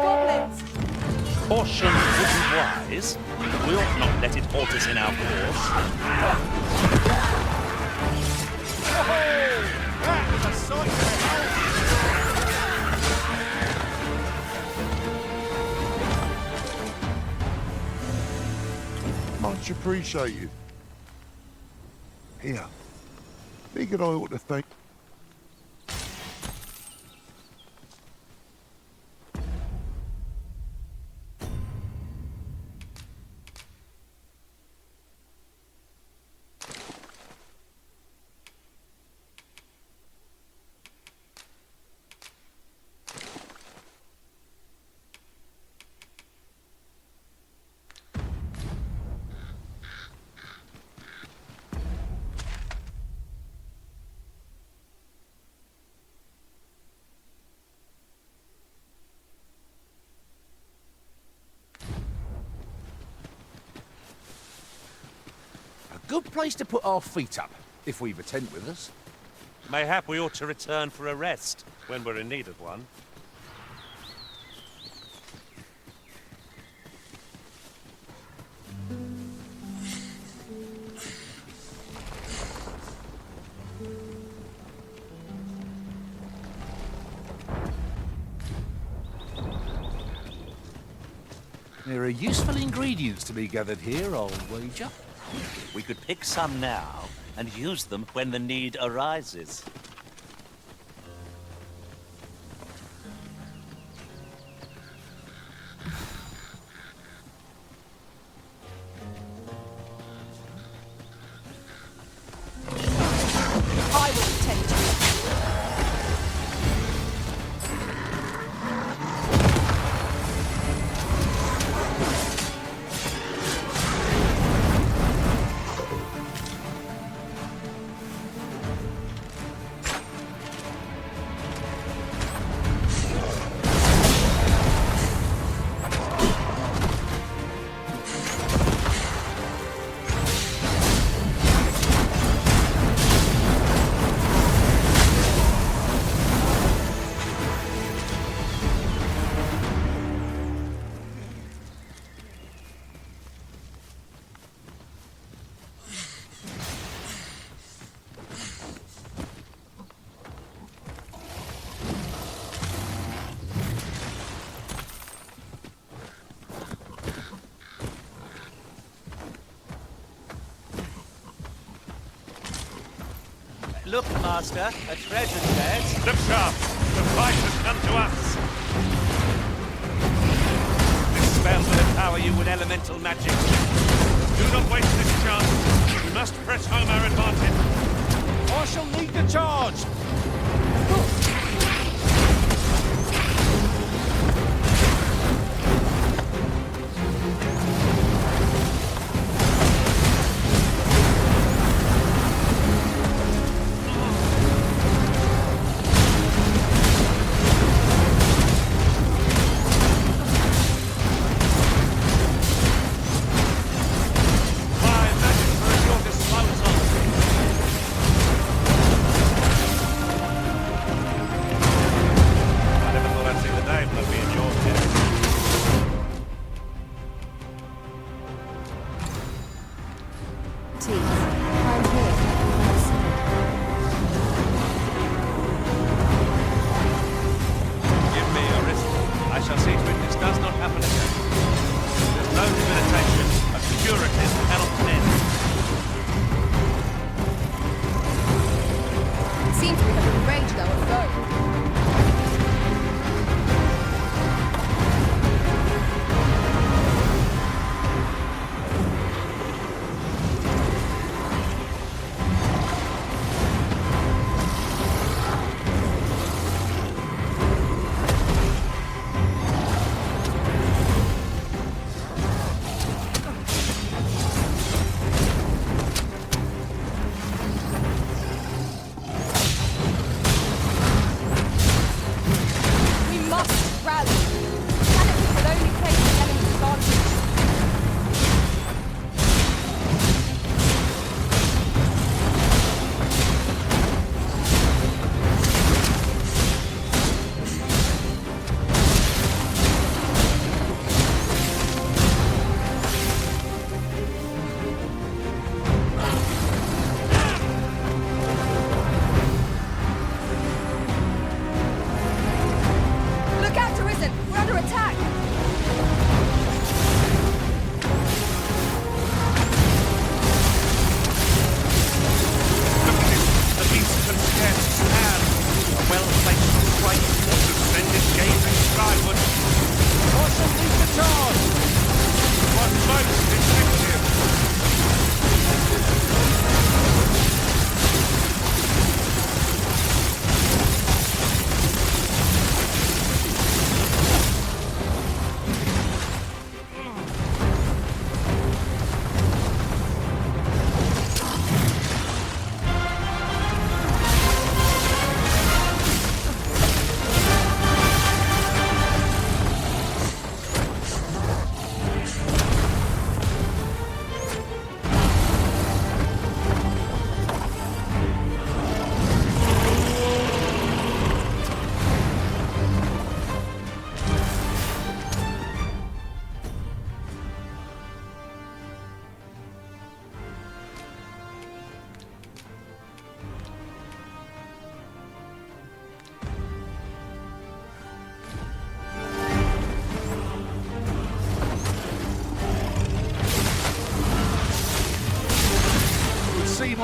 goblins! Caution wouldn't wise. We ought not let it halt us in our course. Oh, that was a sight to behold. Much appreciated. Here, figured I ought to thank... Good place to put our feet up, if we've a tent with us. Mayhap we ought to return for a rest when we're in need of one. There are useful ingredients to be gathered here, I'll wager. We could pick some now and use them when the need arises. I will attend to you. Look, Master, a treasure chest. Look sharp! The fight has come to us! This spell will empower you with elemental magic. Do not waste this chance. We must press home our advantage. I shall lead the charge!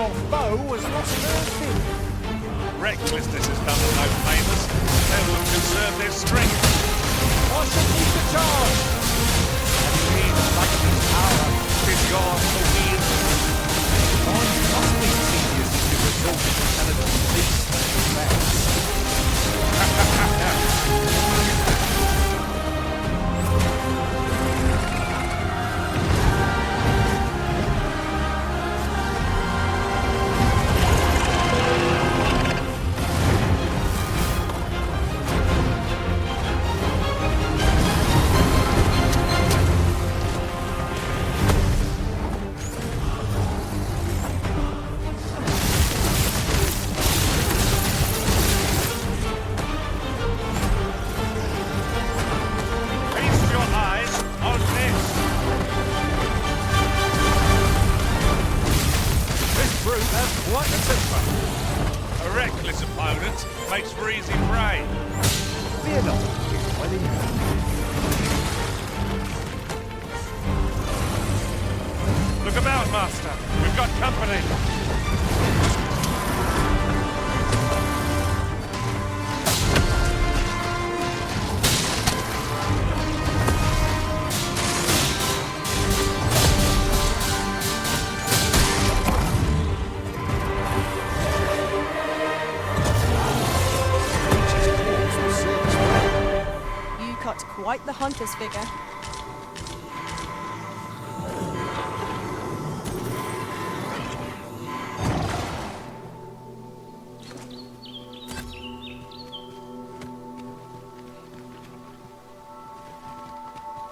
our foe has lost their fin. Recklessness has done them no favours. They will have conserved their strength. I shall lead the charge. And indeed, Lightning's power is yours to wield. Mine must be tedious if you resort to intelligent beasts and bats. Feast your eyes on this. This brute has quite a temper. A reckless opponent makes for easy prey. Fear not, it's well in hand. Look about, Master. We've got company. You cut quite the hunter's figure.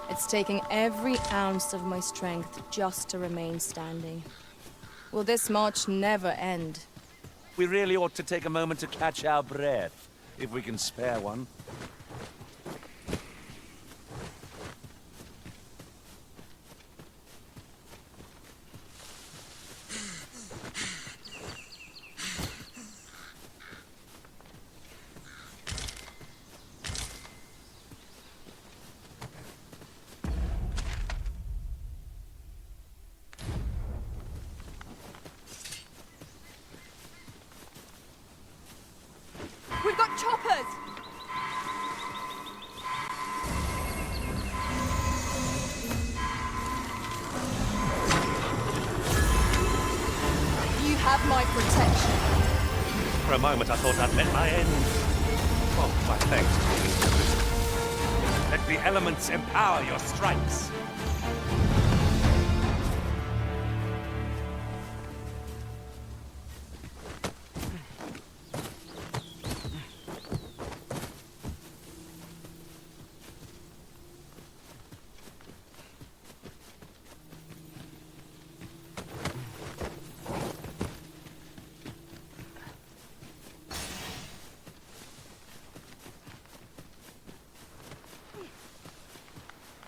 It's taking every ounce of my strength just to remain standing. Will this march never end? We really ought to take a moment to catch our breath, if we can spare one. We've got choppers! You have my protection. For a moment I thought I'd met my end. Oh, my thanks. Let the elements empower your strikes.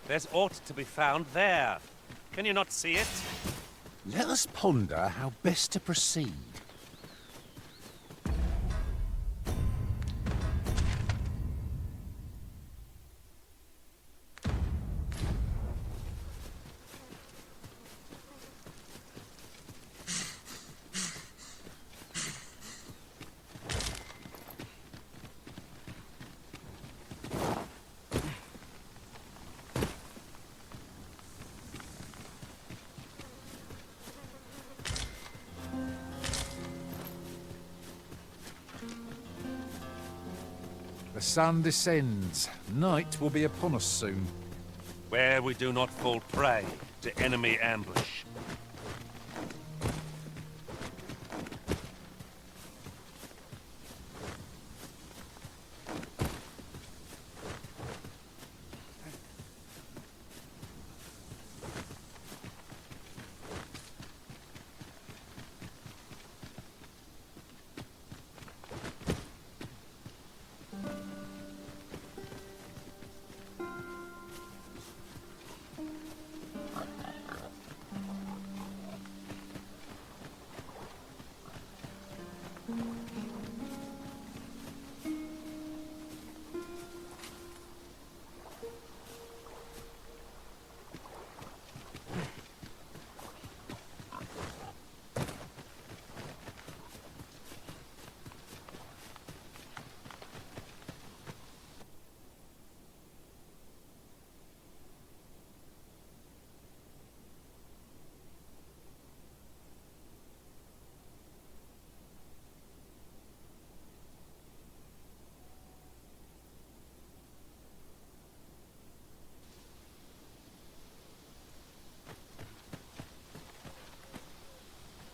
There's aught to be found there. Can you not see it? Let us ponder how best to proceed. The sun descends. Night will be upon us soon. Where we do not fall prey to enemy ambush.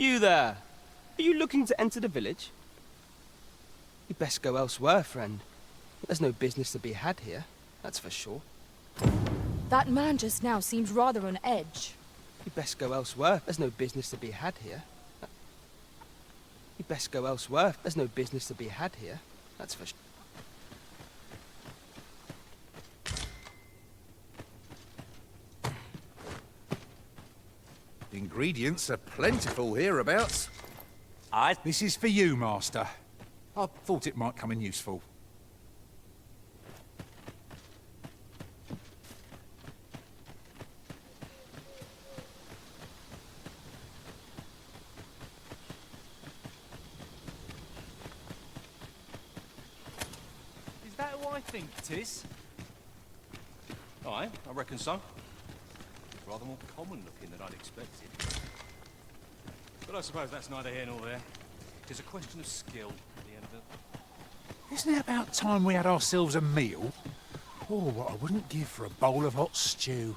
You there! Are you looking to enter the village? You'd best go elsewhere, friend. There's no business to be had here, that's for sure. That man just now seemed rather on edge. You'd best go elsewhere. There's no business to be had here. You'd best go elsewhere. There's no business to be had here, that's for sure. Ingredients are plentiful hereabouts. This is for you, Master. I thought it might come in useful. Is that who I think it is? Aye, I reckon so. Rather more common looking than I'd expected. But I suppose that's neither here nor there. It's a question of skill at the end of it. Isn't it about time we had ourselves a meal? Oh, what I wouldn't give for a bowl of hot stew.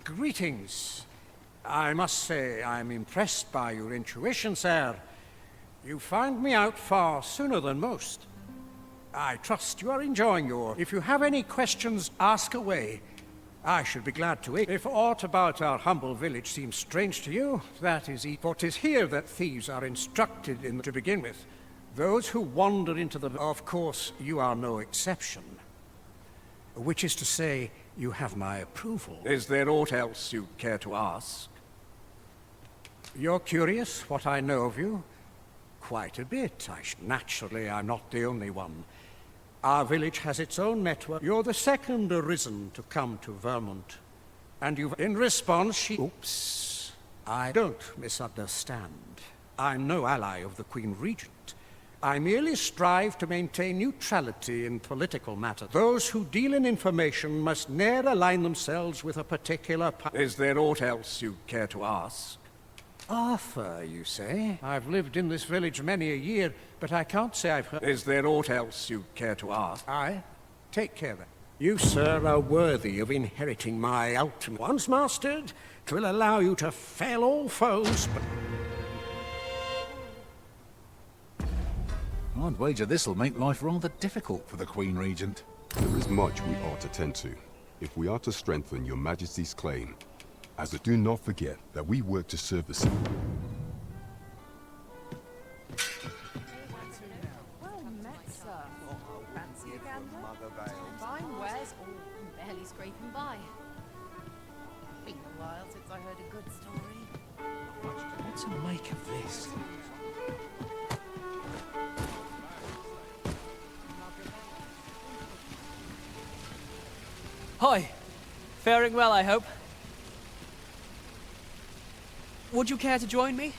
Greetings. I must say I'm impressed by your intuition, sir. You found me out far sooner than most. I trust you are enjoying your... If you have any questions, ask away. I should be glad to. If aught about our humble village seems strange to you, that is for 'tis here that thieves are instructed in to begin with. Those who wander into the... Of course, you are no exception. Which is to say, you have my approval. Is there aught else you care to ask? You're curious what I know of you? Quite a bit. Naturally, I'm not the only one. Our village has its own network. You're the second arisen to come to Vermont. And you've... In response, she... Oops. I don't misunderstand. I'm no ally of the Queen Regent. I merely strive to maintain neutrality in political matters. Those who deal in information must ne'er align themselves with a particular Is there aught else you care to ask? Arthur, you say? I've lived in this village many a year, but I can't say I've heard... Is there aught else you care to ask? Aye. Take care then. You, sir, are worthy of inheriting my ultimate... Once mastered, 'twill allow you to fell all foes, but... I'd wager this'll make life rather difficult for the Queen Regent. There is much we ought to tend to, if we are to strengthen your Majesty's claim. As do not forget that we work to serve the city. Well met, sir. Fancy a gander? Fine wares, or barely scraping by. Been a while since I heard a good story. What to make of this? Hi. Faring well, I hope. Would you care to join me?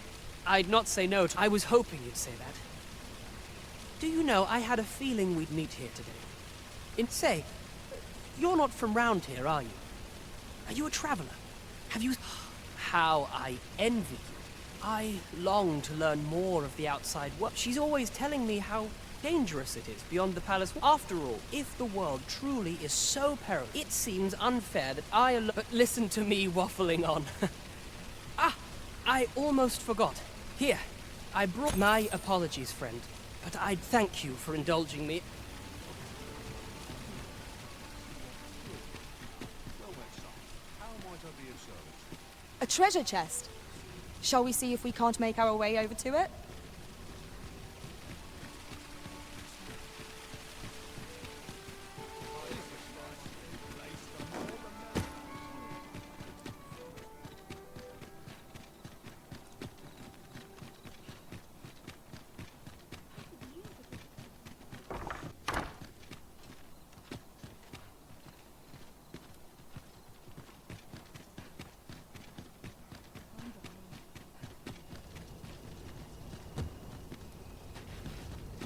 I'd not say no to... I was hoping you'd say that. Do you know, I had a feeling we'd meet here today. Say, you're not from round here, are you? Are you a traveler? Have you... How I envy you. I long to learn more of the outside world. She's always telling me how dangerous it is beyond the palace. After all, if the world truly is so perilous, it seems unfair that I alone... But listen to me waffling on. I almost forgot. Here, I brought... My apologies, friend, but I'd thank you for indulging me. A treasure chest. Shall we see if we can't make our way over to it?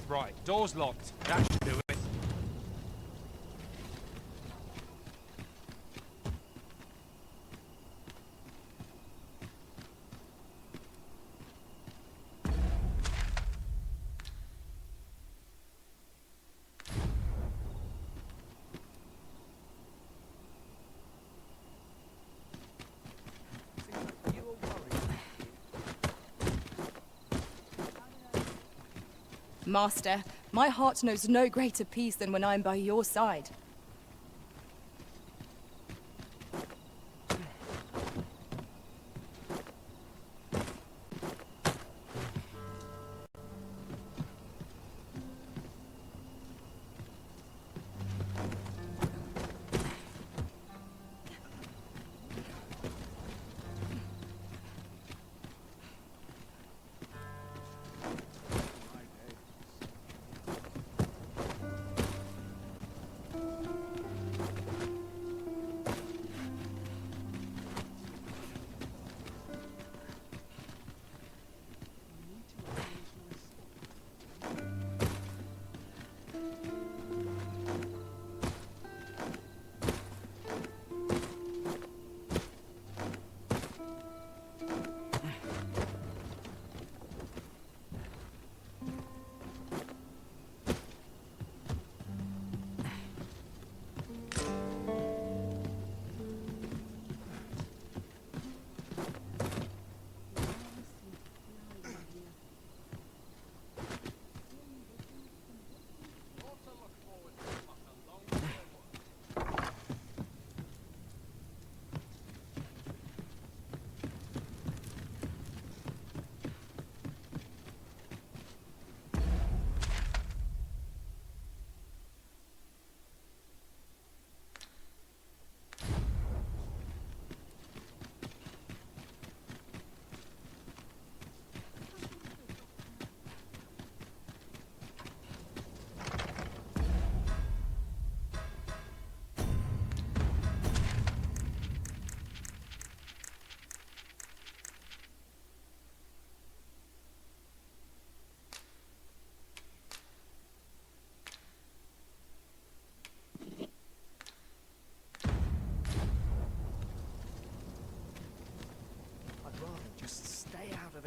Right, door's locked. That should do it. Master, my heart knows no greater peace than when I am by your side.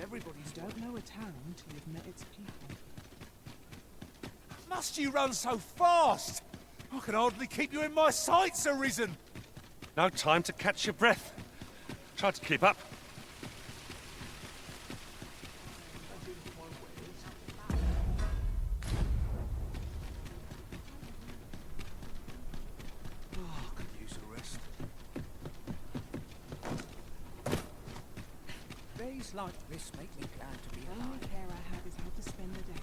Everybody's don't know a town until you've met its people. Must you run so fast? I can hardly keep you in my sights, Arisen. No time to catch your breath. Try to keep up. Days like this make me glad to be The only alive. care I have is how to spend the day.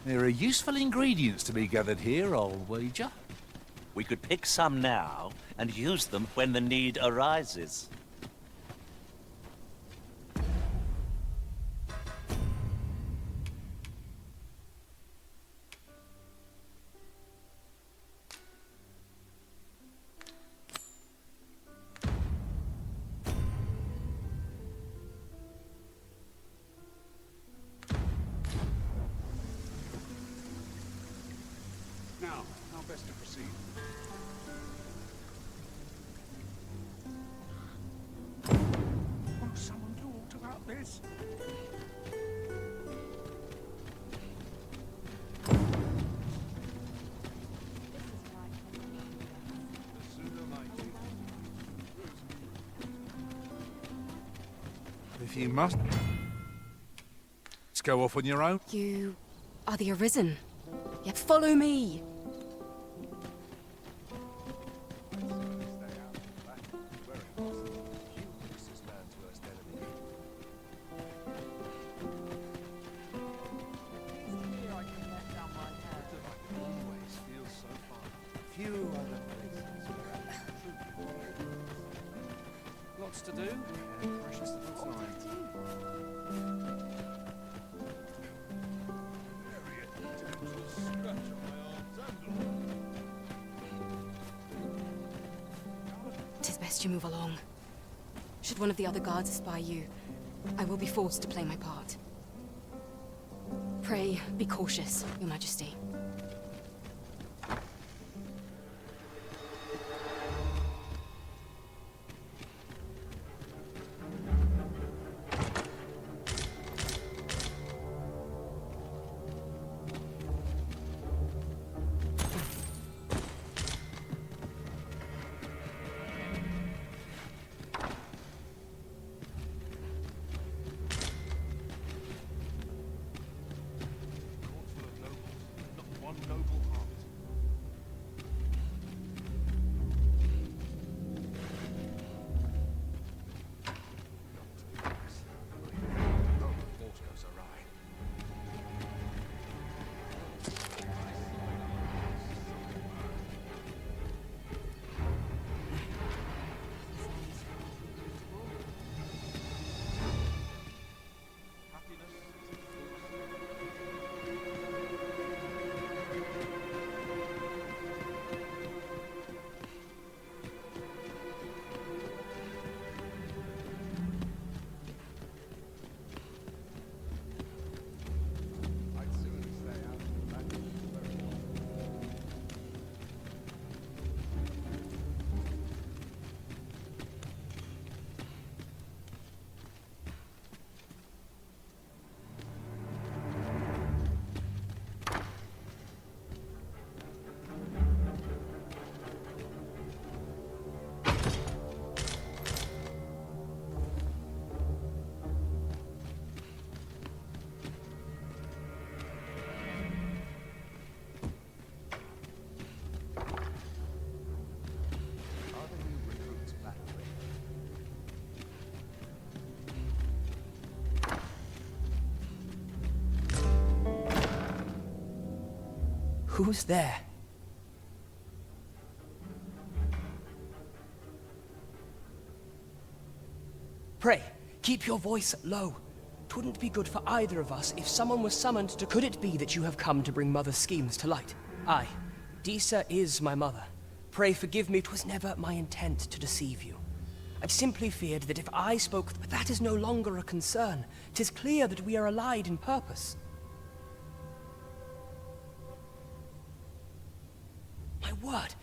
There are useful ingredients to be gathered here, I'll wager. We could pick some now and use them when the need arises. Now, how best to proceed? Won't someone do aught about this? If you must, let's go off on your own. You are the Arisen. Yet follow me. Lots to do, and precious little time. Tis best you move along. Should one of the other guards espy you, I will be forced to play my part. Pray, be cautious, Your Majesty. Who's there? Pray, keep your voice low. 'Twouldn't be good for either of us if someone was summoned to... Could it be that you have come to bring Mother's schemes to light? Aye, Disa is my mother. Pray forgive me, 'twas never my intent to deceive you. I've simply feared that if I spoke... But that is no longer a concern. 'Tis clear that we are allied in purpose. My word,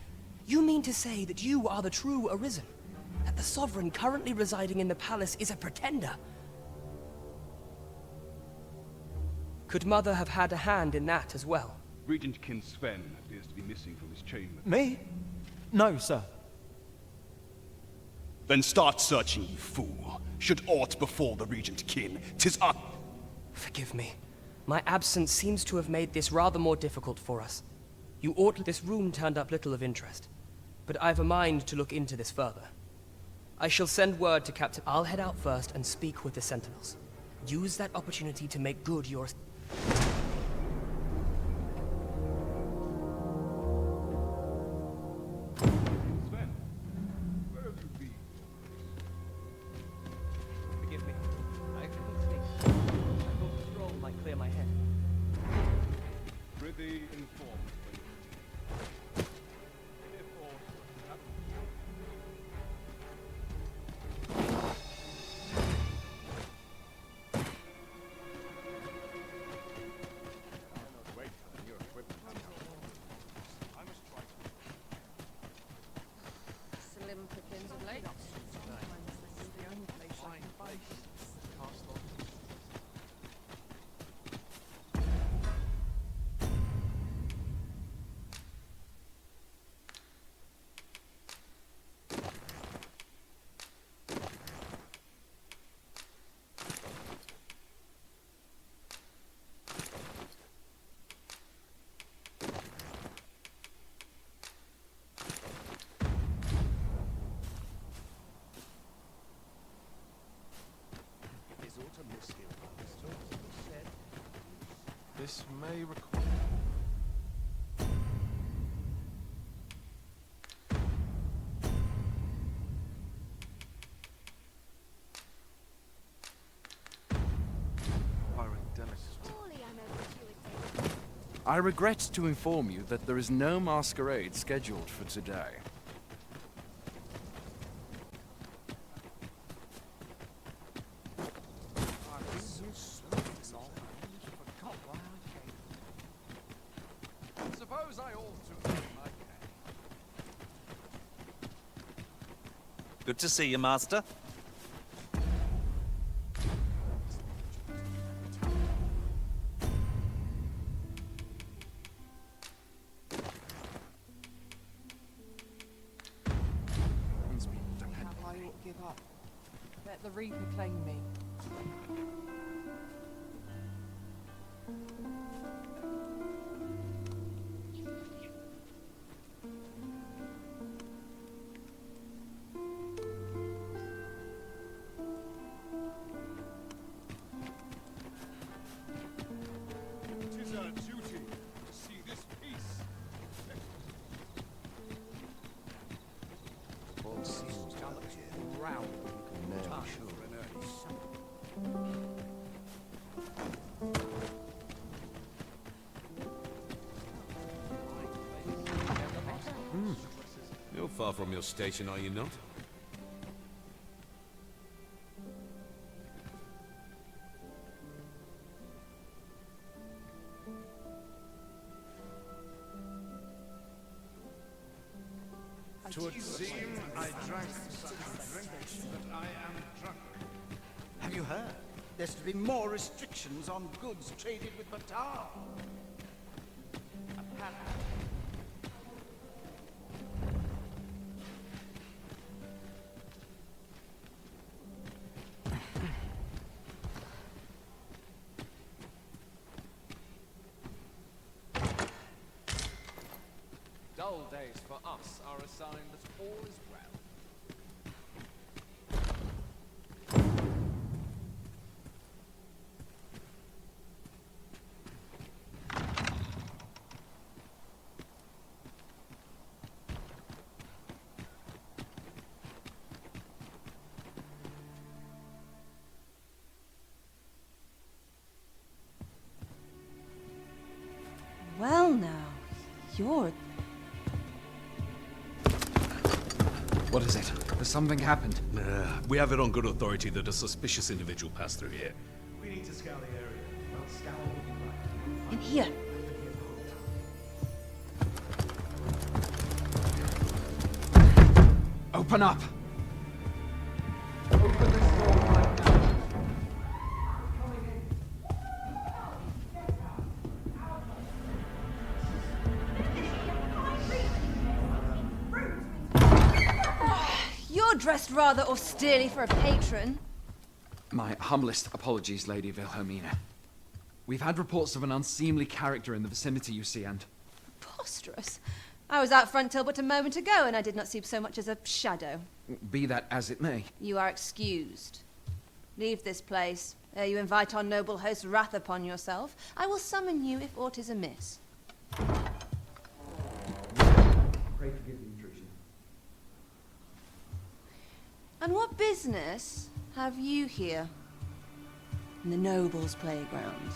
you mean to say that you are the true Arisen? That the Sovereign currently residing in the palace is a pretender? Could Mother have had a hand in that as well? Regent Kin Sven appears to be missing from his chamber. Me? No, sir. Then start searching, you fool. Should aught befall the Regent Kin, 'tis up. Forgive me. My absence seems to have made this rather more difficult for us. You ought... This room turned up little of interest, but I've a mind to look into this further. I shall send word to Captain... I'll head out first and speak with the Sentinels. Use that opportunity to make good your... Sven, where have you been? Forgive me. I couldn't sleep. I thought the stroll might clear my head. Prithee informed. Slim pickings of late. The only place I can find. This may require... I regret to inform you that there is no masquerade scheduled for today. Suppose I ought to earn my pay. Good to see you, Master. I ought to give up. Let the Reaper claim me. It is our duty to see this peace. All seems round. Now sure. You're far from your station, are you not? Twould seem I drank such a drink that I am drunk. Have you heard? There's to be more restrictions on goods traded with Batar. Dull days for us are a sign that all is well. You're... What is it? Has something happened? We have it on good authority that a suspicious individual passed through here. We need to scour the area. Well, scour will be right. In here. Open up! You're dressed rather austerely for a patron. My humblest apologies, Lady Wilhelmina. We've had reports of an unseemly character in the vicinity, you see, and... Preposterous. I was out front till but a moment ago, and I did not see so much as a shadow. Be that as it may. You are excused. Leave this place, ere you invite our noble host's wrath upon yourself. I will summon you if aught is amiss. Pray forgive the intrusion. And what business have you here? In the nobles' playground?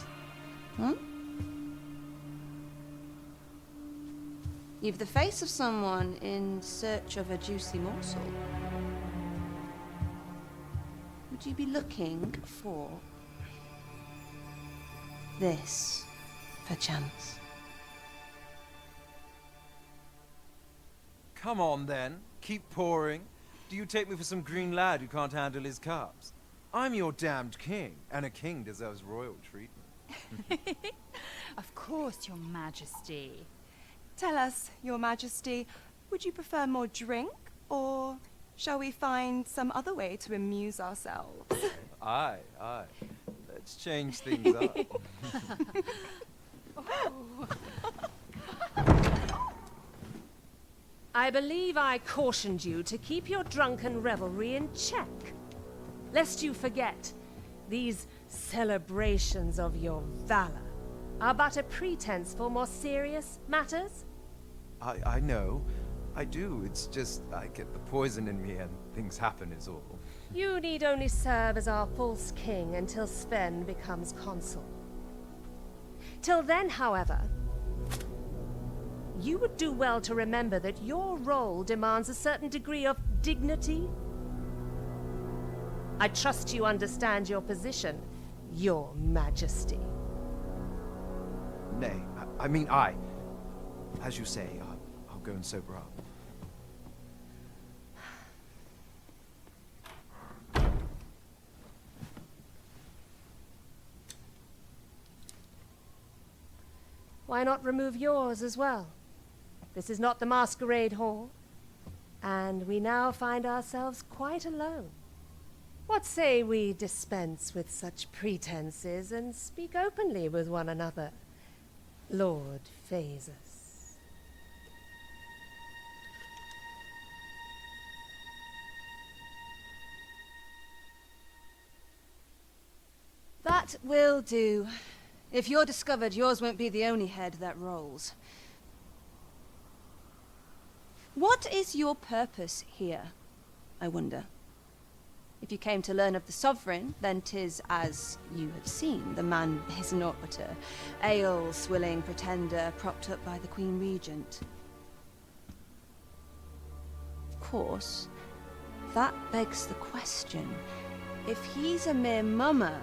Huh? You've the face of someone in search of a juicy morsel. Would you be looking for this, perchance? Come on, then. Keep pouring. Do you take me for some green lad who can't handle his cups? I'm your damned king, and a king deserves royal treatment. Of course, Your Majesty. Tell us, Your Majesty, would you prefer more drink, or shall we find some other way to amuse ourselves? Aye. Let's change things up. I believe I cautioned you to keep your drunken revelry in check. Lest you forget, these celebrations of your valor are but a pretense for more serious matters. I know. I do. It's just I get the poison in me and things happen is all. You need only serve as our false king until Sven becomes consul. Till then, however, you would do well to remember that your role demands a certain degree of dignity. I trust you understand your position, Your Majesty. Nay, I mean I. As you say, I'll go and sober up. Why not remove yours as well? This is not the masquerade hall, and we now find ourselves quite alone. What say we dispense with such pretenses and speak openly with one another, Lord Phaesus? That will do. If you're discovered, yours won't be the only head that rolls. What is your purpose here, I wonder? If you came to learn of the Sovereign, then 'tis as you have seen. The man is naught but a ale-swilling pretender propped up by the Queen Regent. Of course, that begs the question. If he's a mere mummer,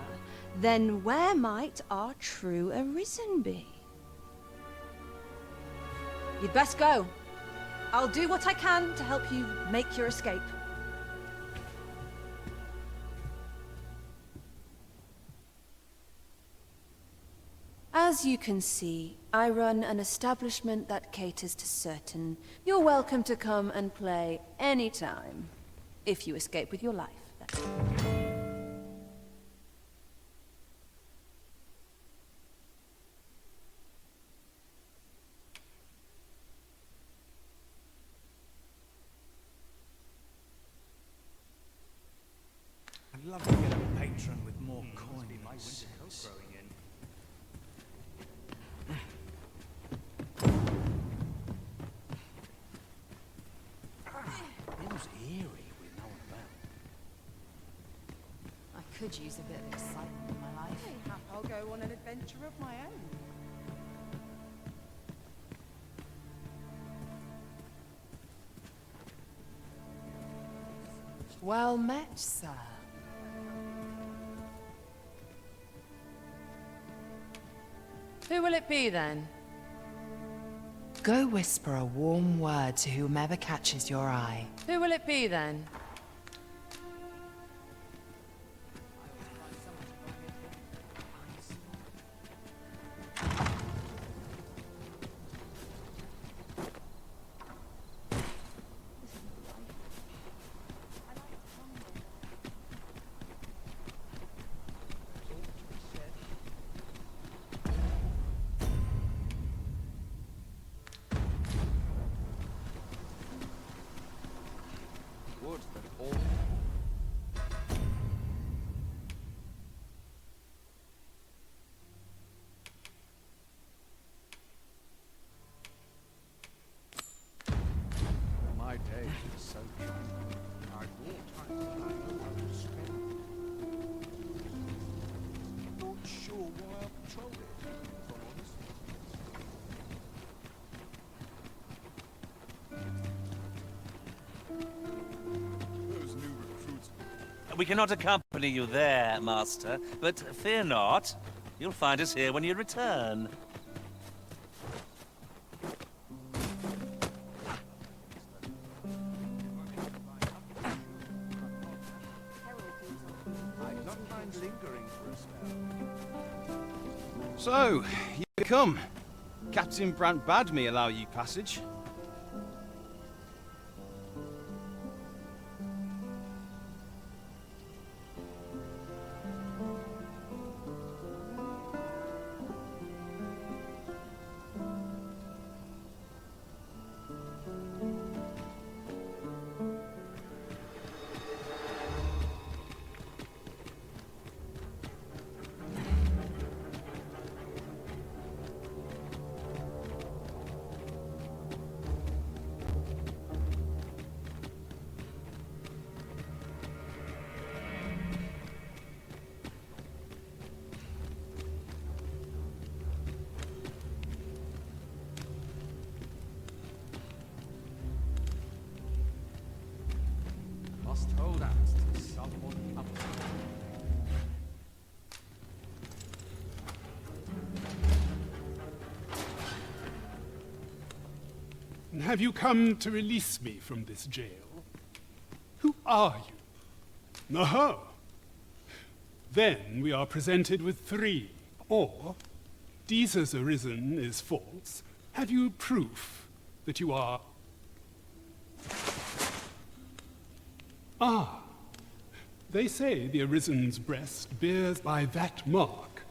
then where might our true Arisen be? You'd best go. I'll do what I can to help you make your escape. As you can see, I run an establishment that caters to certain. You're welcome to come and play anytime, if you escape with your life. I'd love to get a patron with more coins. Feels eerie with no one about. I could use a bit of excitement in my life. I'll go on an adventure of my own. Well met, sir. Who will it be, then? Go whisper a warm word to whomever catches your eye. Who will it be, then? Would that all... My days is so tranquil. I walk time that I know how to spend. Not sure why I patrol it, if I'm honest. Those new recruits. We cannot accompany you there, Master, but fear not. You'll find us here when you return. I'd not mind lingering for a spell. So, you come. Captain Brant bade me allow you passage. Must hold out till someone comes. Have you come to release me from this jail? Who are you? Oh. Then we are presented with three. Or, Deezer's arisen is false. Have you proof that you are... Ah. They say the Arisen's breast bears by that mark.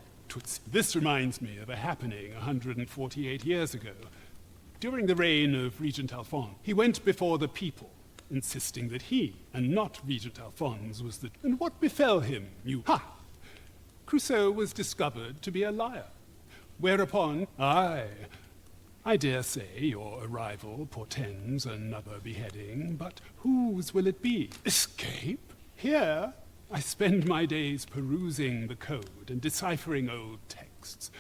This reminds me of a happening 148 years ago. During the reign of Regent Alphonse, he went before the people, insisting that he, and not Regent Alphonse, was the... And what befell him, you... Ha! Crusoe was discovered to be a liar. Whereupon, I dare say your arrival portends another beheading, but whose will it be? Escape? Here, I spend my days perusing the code and deciphering old texts.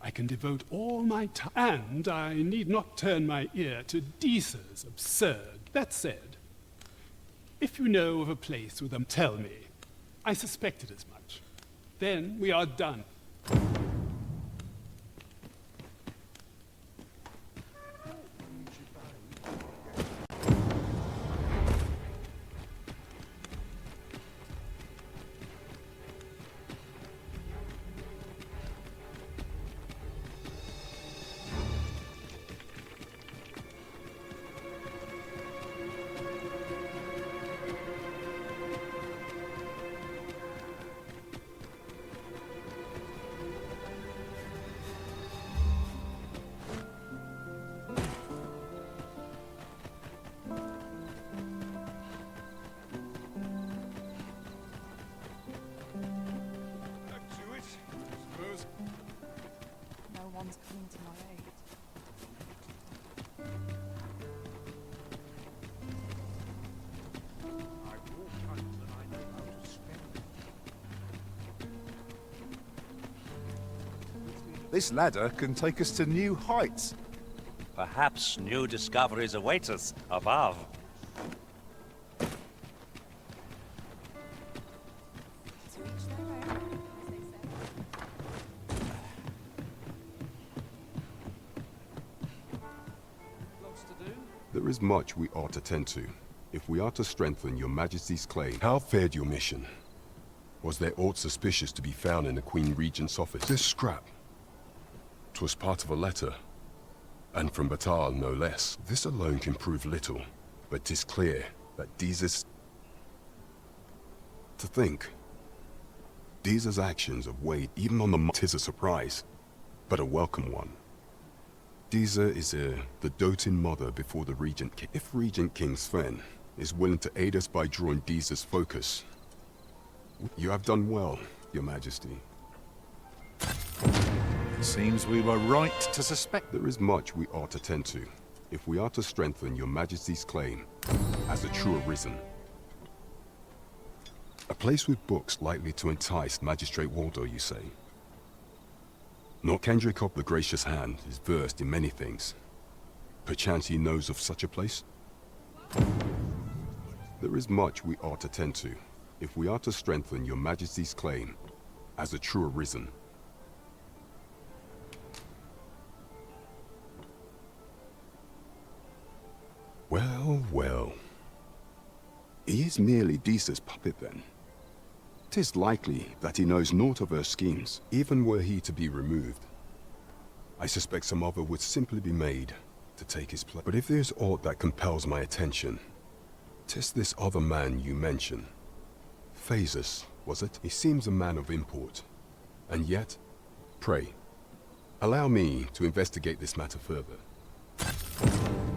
I can devote all my time, and I need not turn my ear to Deezer's absurd. That said, if you know of a place with them, tell me. I suspected as much. Then we are done. No one's coming to my aid. I walk time that I know how to spend. This ladder can take us to new heights. Perhaps new discoveries await us above. There is much we ought to tend to, if we are to strengthen your Majesty's claim. How fared your mission? Was there aught suspicious to be found in the Queen Regent's office? This scrap. 'Twas part of a letter, and from Batal no less. This alone can prove little, but 'tis clear that Deez's... To think, Deez's actions have weighed even on the... 'Tis a surprise, but a welcome one. Deeza is the doting mother before the Regent King. If Regent King Sven is willing to aid us by drawing Deeza's focus, you have done well, Your Majesty. Seems we were right to suspect. There is much we ought to tend to, if we are to strengthen Your Majesty's claim as a true arisen. A place with books likely to entice Magistrate Waldo, you say? Nor Kendrikop the Gracious Hand is versed in many things. Perchance he knows of such a place? There is much we ought to tend to, if we are to strengthen Your Majesty's claim as a true arisen. Well, well. He is merely Deeza's puppet then. 'Tis likely that he knows naught of her schemes, even were he to be removed. I suspect some other would simply be made to take his place. But if there's aught that compels my attention, 'tis this other man you mention. Phasus, was it? He seems a man of import. And yet, pray, allow me to investigate this matter further.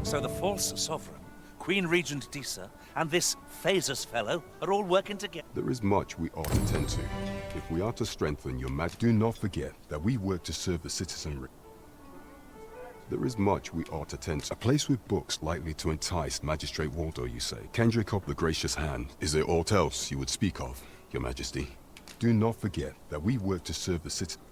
So the false sovereign, Queen Regent Deeza, and this Phasus fellow are all working together. There is much we ought to tend to, if we are to strengthen Your Majesty. Do not forget that we work to serve the citizenry. There is much we ought to tend to. A place with books likely to entice Magistrate Waldo, you say? Kendrikop the Gracious Hand. Is there aught else you would speak of, Your Majesty? Do not forget that we work to serve the citizenry.